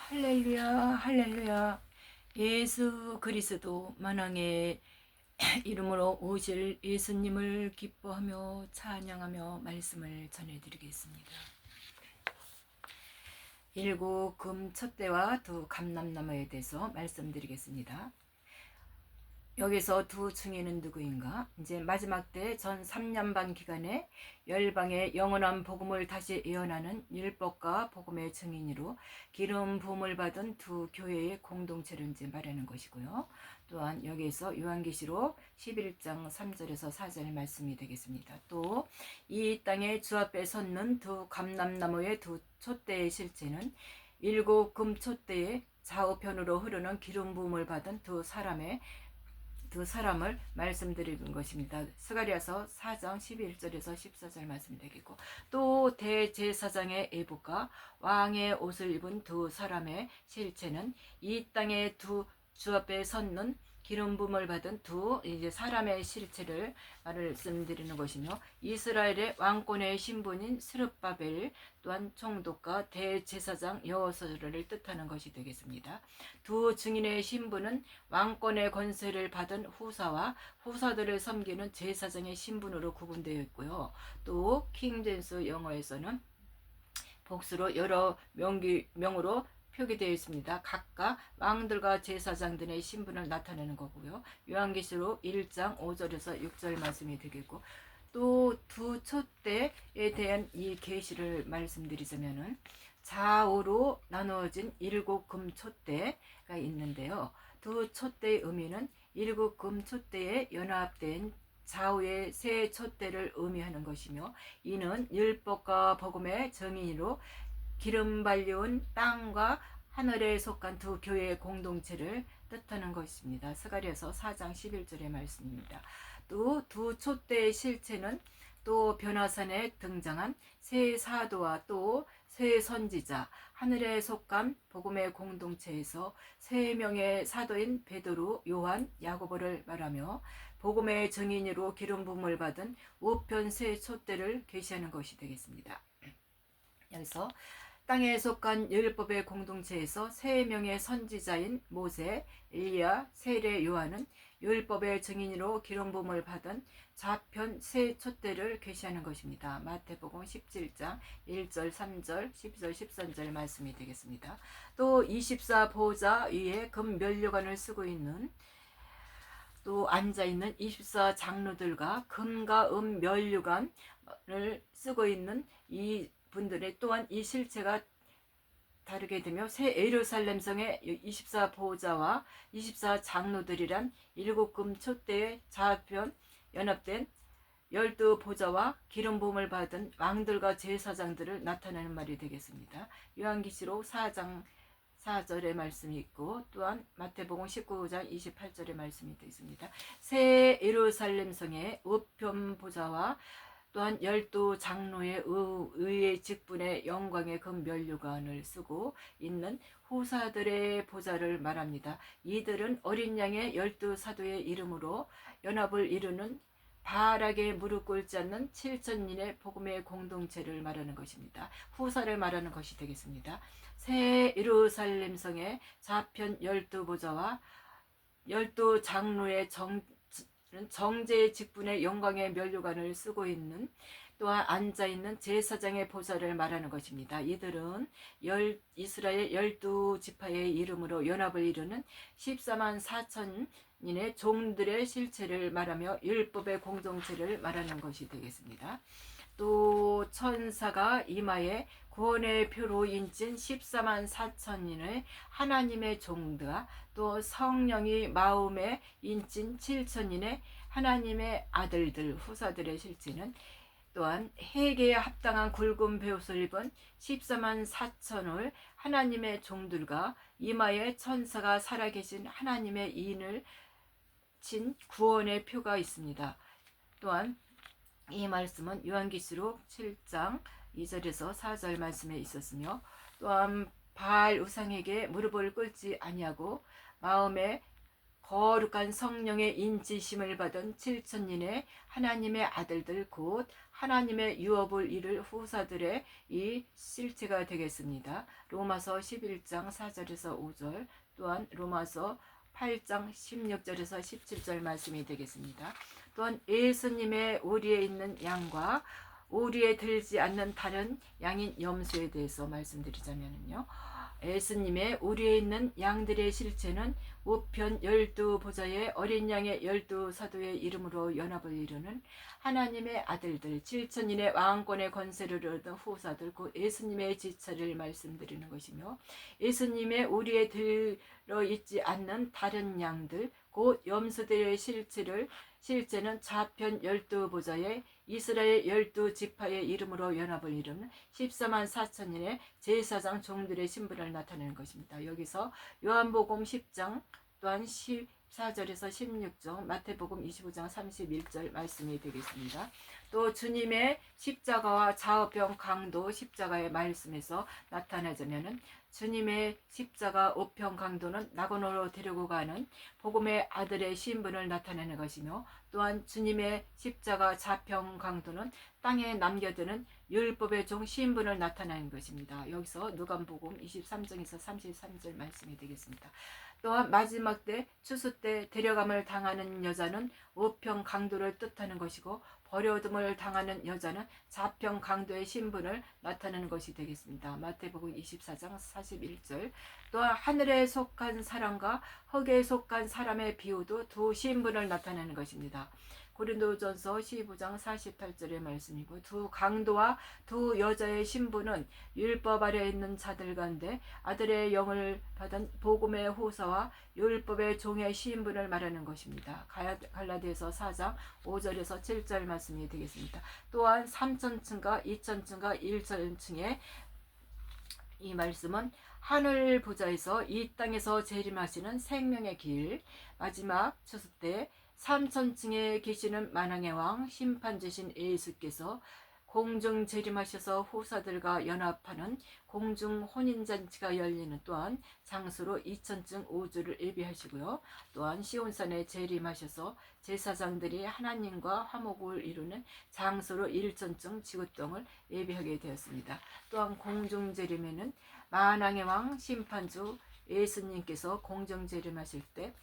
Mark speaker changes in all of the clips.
Speaker 1: 할렐루야, 할렐루야. 예수 그리스도 만왕의 이름으로 오실 예수님을 기뻐하며 찬양하며 말씀을 전해드리겠습니다. 일곱 금 촛대와 두 감람나무에 대해서 말씀드리겠습니다. 여기서 두 증인은 누구인가? 이제 마지막 때 전 3년 반 기간에 열방의 영원한 복음을 다시 예언하는 율법과 복음의 증인으로 기름 부음을 받은 두 교회의 공동체를 이제 말하는 것이고요. 또한 여기에서 요한계시록 11장 3절에서 4절 말씀이 되겠습니다. 또 이 땅에 주 앞에 섰는 두 감람나무의 두 촛대의 실체는 일곱 금 촛대의 좌우편으로 흐르는 기름 부음을 받은 두 사람을 말씀드리는 것입니다. 스가랴서 4장 11절에서 14절 말씀이 되겠고, 또 대제사장의 에봇과 왕의 옷을 입은 두 사람의 실체는 이 땅의 두 주 앞에 섰는 기름 부음을 받은 두 이제 사람의 실체를 말씀드리는 것이며, 이스라엘의 왕권의 신분인 스룹바벨 또한 총독과 대제사장 여호수아를 뜻하는 것이 되겠습니다. 두 증인의 신분은 왕권의 권세를 받은 후사와 후사들을 섬기는 제사장의 신분으로 구분되어 있고요. 또 킹제임스 영어에서는 복수로 여러 명으로 표기되어 있습니다. 각각 왕들과 제사장들의 신분을 나타내는 거고요. 요한계시록 1장 5절에서 6절 말씀이 되겠고, 또 두 촛대에 대한 이 계시를 말씀드리자면은 좌우로 나누어진 일곱 금 촛대가 있는데요. 두 촛대의 의미는 일곱 금 촛대에 연합된 좌우의 세 촛대를 의미하는 것이며, 이는 율법과 복음의 정인으로 기름 발려온 땅과 하늘에 속한 두 교회의 공동체를 뜻하는 것입니다. 스가랴서 4장 11절의 말씀입니다. 또 두 촛대의 실체는 또 변화산에 등장한 세 사도와 또 세 선지자, 하늘에 속한 복음의 공동체에서 세 명의 사도인 베드로, 요한, 야고보를 말하며 복음의 증인으로 기름 부음을 받은 우편 세 촛대를 계시하는 것이 되겠습니다. 여기서 땅에 속한 율법의 공동체에서 세 명의 선지자인 모세, 엘리야, 세례 요한은 율법의 증인으로 기름 부음을 받은 좌편 세 촛대를 계시하는 것입니다. 마태복음 17장 1절, 3절, 12절, 13절 말씀이 되겠습니다. 또 24보좌 위에 금 면류관을 쓰고 있는 또 앉아있는 24 장로들과 금과 은 면류관을 쓰고 있는 이 분들의 또한 이 실체가 다르게 되며, 새 예루살렘 성의 24 보호자와 24 장로들이란 일곱 금 촛대의 좌편 연합된 12 보좌와 기름 부음을 받은 왕들과 제사장들을 나타내는 말이 되겠습니다. 요한계시록 4장 4절의 말씀이 있고, 또한 마태복음 19장 28절의 말씀이 되겠습니다. 새 예루살렘 성의 우편 보좌와 또한 12 장로의 의의 직분의 영광의 금 면류관을 쓰고 있는 후사들의 보좌를 말합니다. 이들은 어린 양의 12 사도의 이름으로 연합을 이루는 바알에게 무릎 꿇지 않는 7천인의 복음의 공동체를 말하는 것입니다. 후사를 말하는 것이 되겠습니다. 새 예루살렘 성의 좌편 12 보좌와 12 장로의 정제의 직분의 영광의 면류관을 쓰고 있는 또한 앉아있는 제사장의 보좌를 말하는 것입니다. 이들은 이스라엘 12지파의 이름으로 연합을 이루는 14만 4천인의 종들의 실체를 말하며 율법의 공동체를 말하는 것이 되겠습니다. 또 천사가 이마에 구원의 표로 인친 14만 4천인의 하나님의 종들과 또 성령이 마음에 인친 7천인의 하나님의 아들들 후사들의 실체는 또한 회개에 합당한 굵은 베옷을 입은 14만 4천을 하나님의 종들과 이마에 천사가 살아계신 하나님의 인을 친 구원의 표가 있습니다. 또한 이 말씀은 요한계시록 7장 2절에서 4절 말씀에 있었으며, 또한 바알 우상에게 무릎을 꿇지 아니하고 마음에 거룩한 성령의 인치심을 받은 7천인의 하나님의 아들들 곧 하나님의 유업을 이룰 후사들의 이 실체가 되겠습니다. 로마서 11장 4절에서 5절, 또한 로마서 8장 16절에서 17절 말씀이 되겠습니다. 또한 예수님의 오리에 있는 양과 오리에 들지 않는 다른 양인 염소에 대해서 말씀드리자면요, 예수님의 오리에 있는 양들의 실체는 우편 12보좌의 어린 양의 12사도의 이름으로 연합을 이루는 하나님의 아들들 7천인의 왕권의 권세를 얻은 후사들 곧 예수님의 지체를 말씀드리는 것이며, 예수님의 오리에 들어있지 않는 다른 양들 곧 염소들의 실체는 좌편 12보좌의 이스라엘 12지파의 이름으로 연합을 이루는 14만 4천인의 제사장 종들의 신분을 나타내는 것입니다. 여기서 요한복음 10장 또한 14절에서 16절, 마태복음 25장 31절 말씀이 되겠습니다. 또 주님의 십자가와 좌우편 강도 십자가의 말씀에서 나타나자면은, 주님의 십자가 우편 강도는 낙원으로 데리고 가는 복음의 아들의 신분을 나타내는 것이며, 또한 주님의 십자가 좌편 강도는 땅에 남겨두는 율법의 종 신분을 나타내는 것입니다. 여기서 누가복음 23장에서 33절 말씀이 되겠습니다. 또한 마지막 때 추수 때 데려감을 당하는 여자는 우편 강도를 뜻하는 것이고, 버려둠을 당하는 여자는 좌편 강도의 신분을 나타내는 것이 되겠습니다. 마태복음 24장 41절. 또한 하늘에 속한 사람과 흙에 속한 사람의 비유도 두 신분을 나타내는 것입니다. 고린도전서 15장 48절의 말씀이고, 두 강도와 두 여자의 신분은 율법 아래 있는 자들 가운데 아들의 영을 받은 복음의 후사와 율법의 종의 신분을 말하는 것입니다. 갈라디아서 4장 5절에서 7절 말씀이 되겠습니다. 또한 3천층과 2천층과 1천층의 이 말씀은 하늘 보좌에서 이 땅에서 재림하시는 생명의 길, 마지막 추수 때 3천층에 계시는 만왕의 왕 심판주신 예수께서 공중 재림하셔서 후사들과 연합하는 공중 혼인잔치가 열리는 또한 장소로 2천층 우주를 예비하시고요. 또한 시온산에 재림하셔서 제사장들이 하나님과 화목을 이루는 장소로 1천층 지구땅을 예비하게 되었습니다. 또한 공중 재림에는 만왕의 왕 심판주 예수님께서 공중 재림하실 때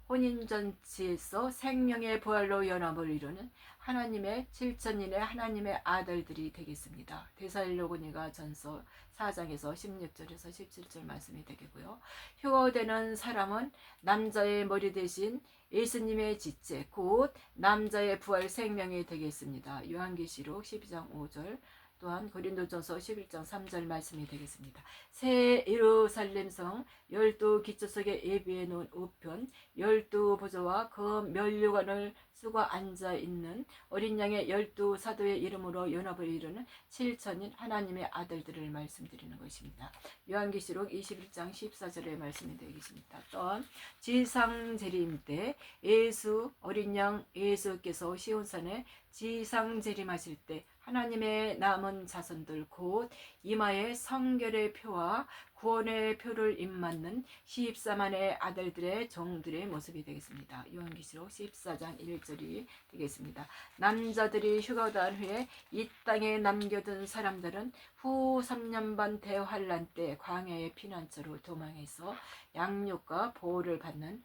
Speaker 1: 혼인잔치에서 생명의 부활로 연합을 이루는 하나님의 7천인의 하나님의 아들들이 되겠습니다. 데살로니가 전서 4장에서 16절에서 17절 말씀이 되겠고요. 휴거되는 사람은 남자의 머리 대신 예수님의 지체 곧 남자의 부활 생명이 되겠습니다. 요한계시록 12장 5절, 또한 고린도전서 11장 3절 말씀이 되겠습니다. 새 예루살렘 성 12기초석에 예비해 놓은 우편 12보좌와 그 면류관을 쓰고 앉아있는 어린 양의 12사도의 이름으로 연합을 이루는 7천인 하나님의 아들들을 말씀드리는 것입니다. 요한계시록 21장 14절의 말씀이 되겠습니다. 또한 지상재림 때 예수 어린 양 예수께서 시온산에 지상재림하실 때 하나님의 남은 자손들 곧 이마에 성결의 표와 구원의 표를 입맞는 14만의 아들들의 종들의 모습이 되겠습니다. 요한계시록 14장 1절이 되겠습니다. 남자들이 휴가한 후에 이 땅에 남겨둔 사람들은 후 3년 반 대환란 때 광야의 피난처로 도망해서 양육과 보호를 받는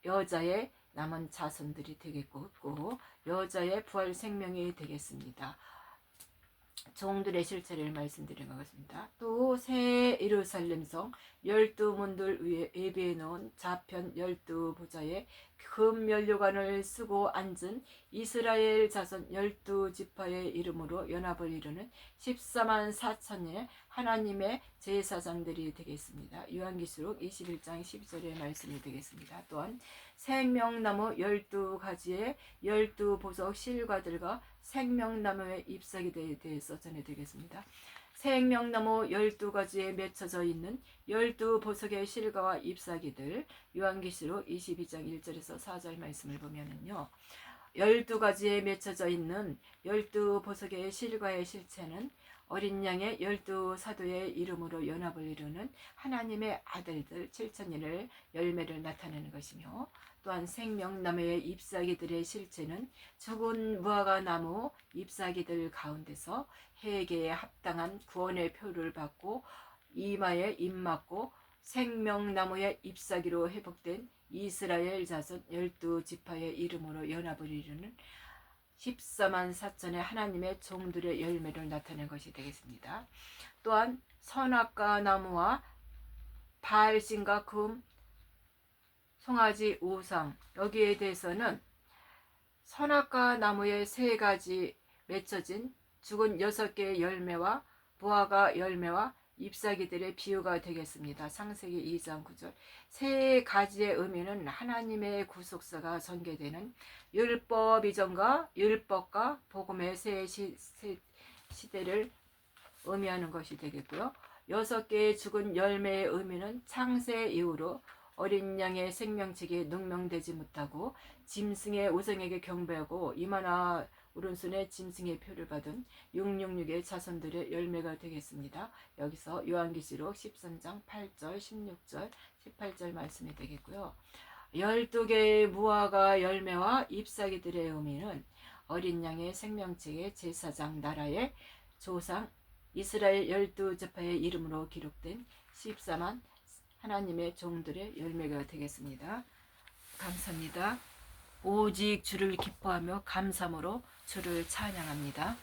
Speaker 1: 여자의 남은 자손들이 되겠고, 여자의 부활 생명이 되겠습니다. 종들의 실체를 말씀드리는 것입니다. 또 새 예루살렘 성 12문들 위에 예비해 놓은 좌편 12보좌에 금 면류관을 쓰고 앉은 이스라엘 자손 12지파의 이름으로 연합을 이루는 14만 4천의 하나님의 제사장들이 되겠습니다. 요한계시록 21장 12절의 말씀이 되겠습니다. 또한 생명나무 12가지의 12보석 실과들과 생명나무의 잎사귀에 대해서 전해드리겠습니다. 생명나무 12가지에 맺혀져 있는 12보석의 실과와 잎사귀들, 요한계시록 22장 1절에서 4절 말씀을 보면은요, 12가지에 맺혀져 있는 12보석의 실과의 실체는 어린 양의 12사도의 이름으로 연합을 이루는 하나님의 아들들 7천인을 열매를 나타내는 것이며, 또한 생명나무의 잎사귀들의 실체는 죽은 무화과 나무 잎사귀들 가운데서 회개에 합당한 구원의 표를 받고 이마에 입 맞고 생명나무의 잎사귀로 회복된 이스라엘 자손 12지파의 이름으로 연합을 이루는 14만 4천의 하나님의 종들의 열매를 나타낸 것이 되겠습니다. 또한 선악과 나무와 바알신과 금, 송아지 우상, 여기에 대해서는 선악과 나무의 3가지 맺혀진 죽은 6개의 열매와 무화과 열매와 잎사귀들의 비유가 되겠습니다. 창세기 2장 9절. 3가지의 의미는 하나님의 구속사가 전개되는 율법 이전과 율법과 복음의 새 시대를 의미하는 것이 되겠고요. 6개의 죽은 열매의 의미는 창세 이후로 어린 양의 생명책이 능명되지 못하고 짐승의 우상에게 경배하고 이마나 오른손에 짐승의 표를 받은 666의 자손들의 열매가 되겠습니다. 여기서 요한계시록 13장 8절, 16절, 18절 말씀이 되겠고요. 12개의 무화과 열매와 잎사귀들의 의미는 어린 양의 생명책의 제사장 나라의 조상 이스라엘 12지파의 이름으로 기록된 14만 하나님의 종들의 열매가 되겠습니다. 감사합니다. 오직 주를 기뻐하며 감사함으로 주를 찬양합니다.